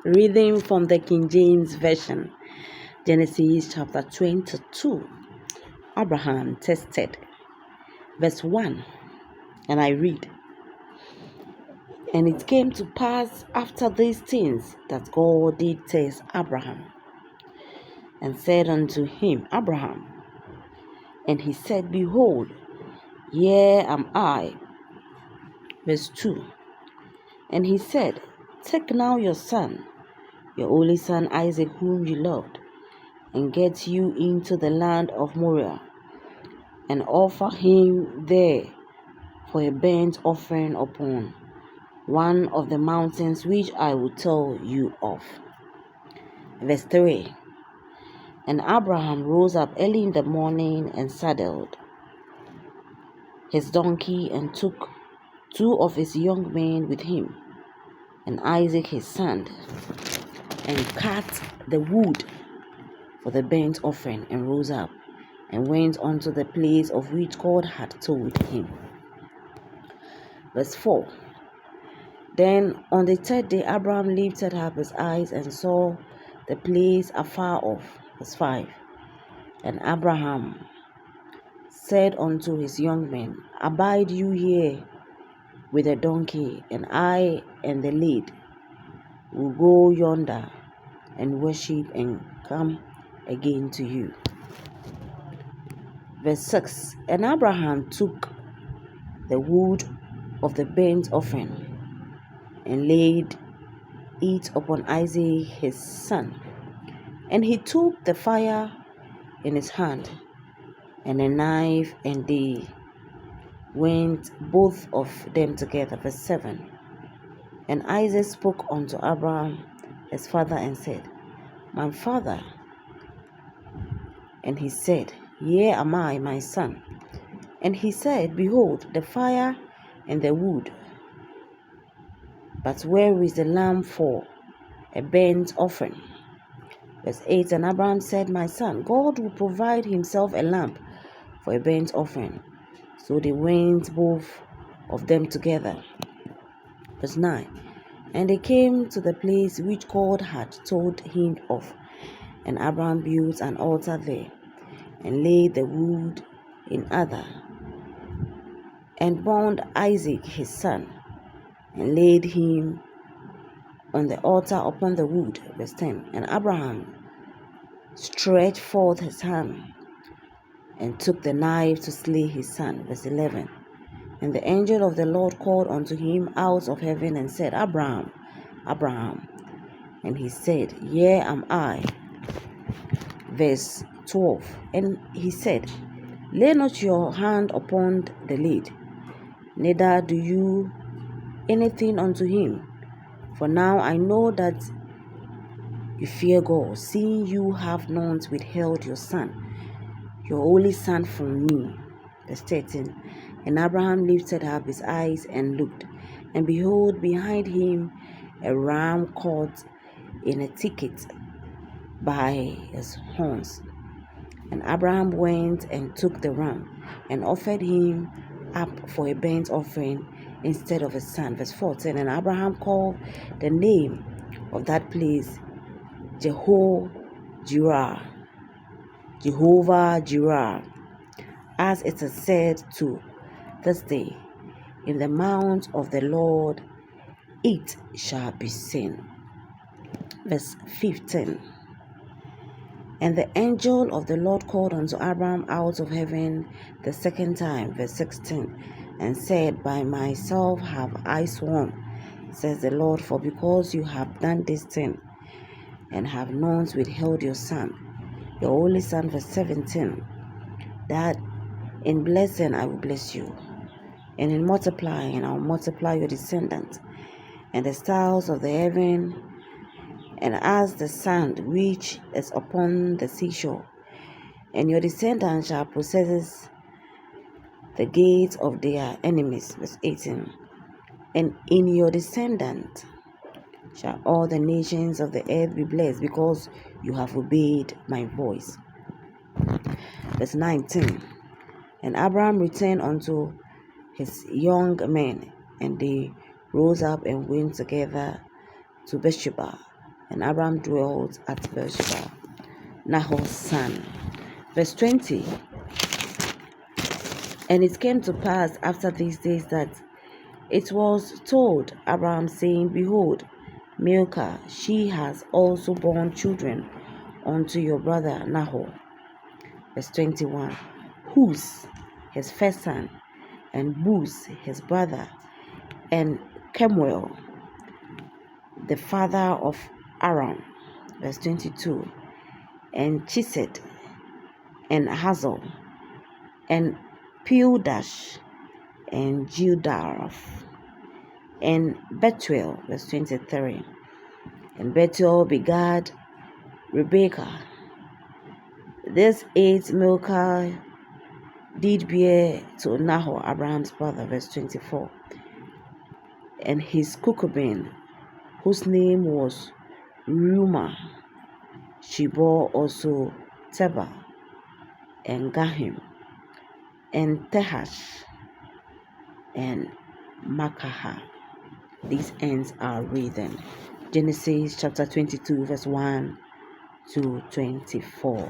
Reading from the King James Version, Genesis chapter 22. Abraham tested. Verse 1, and I read, And it came to pass after these things that God did test Abraham, and said unto him, Abraham. And he said, Behold, here am I. Verse 2, And he said, Take now your son, your only son Isaac, whom you loved, and get you into the land of Moriah, and offer him there for a burnt offering upon one of the mountains which I will tell you of. Verse 3, And Abraham rose up early in the morning and saddled his donkey, and took 2 of his young men with him, and Isaac his son, and cut the wood for the burnt offering, and rose up, and went unto the place of which God had told him. Verse 4, Then on the 3rd day Abraham lifted up his eyes and saw the place afar off. Verse 5, And Abraham said unto his young men, Abide you here with the donkey, and I and the lad will go yonder and worship, and come again to you. Verse 6, And Abraham took the wood of the burnt offering, and laid it upon Isaac his son. And he took the fire in his hand, and a knife, and they went both of them together. Verse 7, And Isaac spoke unto Abraham his father, and said, My father. And he said, Here am I, my son. And he said, Behold, the fire and the wood, but where is the lamb for a burnt offering? Verse 8, And Abraham said, My son, God will provide himself a lamb for a burnt offering. So they went both of them together. Verse 9, And they came to the place which God had told him of, and Abraham built an altar there, and laid the wood in other, and bound Isaac his son, and laid him on the altar upon the wood. Verse 10, And Abraham stretched forth his hand, and took the knife to slay his son. Verse 11, And the angel of the Lord called unto him out of heaven, and said, Abraham, Abraham. And he said, Here am I. Verse 12, And he said, Lay not your hand upon the lad, neither do you anything unto him. For now I know that you fear God, seeing you have not withheld your son, your only son, from me. Verse 13, And Abraham lifted up his eyes and looked, and behold, behind him a ram caught in a thicket by his horns. And Abraham went and took the ram, and offered him up for a burnt offering instead of his son. Verse 14, And Abraham called the name of that place Jehovah Jireh, as it is said to this day, In the mount of the Lord it shall be seen. Verse 15, And the angel of the Lord called unto Abraham out of heaven the second time. Verse 16, And said, By myself have I sworn, says the Lord, for because you have done this thing, and have not withheld your son, your only son. Verse 17, That in blessing I will bless you, and in multiplying I will multiply your descendants, and the stars of the heaven, and as the sand which is upon the seashore. And your descendants shall possess the gates of their enemies. Verse 18, And in your descendants shall all the nations of the earth be blessed, because you have obeyed my voice. Verse 19, And Abraham returned unto his young men, and they rose up and went together to Beersheba. and Abraham dwelt at Beersheba, Nahor's son. Verse 20. And it came to pass after these days that it was told Abraham, saying, Behold, Milcah, she has also borne children unto your brother Nahor. Verse 21. Huz, his first son, and Buz, his brother, and Kemuel, the father of Aram. Verse 22. And Chesed, and Hazel, and Pildash, and Judaraph, and Bethuel. Verse 23. And Bethuel begat Rebekah. This 8 Milcah did bear to Nahor, Abraham's brother. Verse 24. And his concubine, whose name was Reumah, she bore also Tebah, and Gahim, and Tehash, and Makahah. These ends are written. Genesis chapter 22, verse 1 to 24.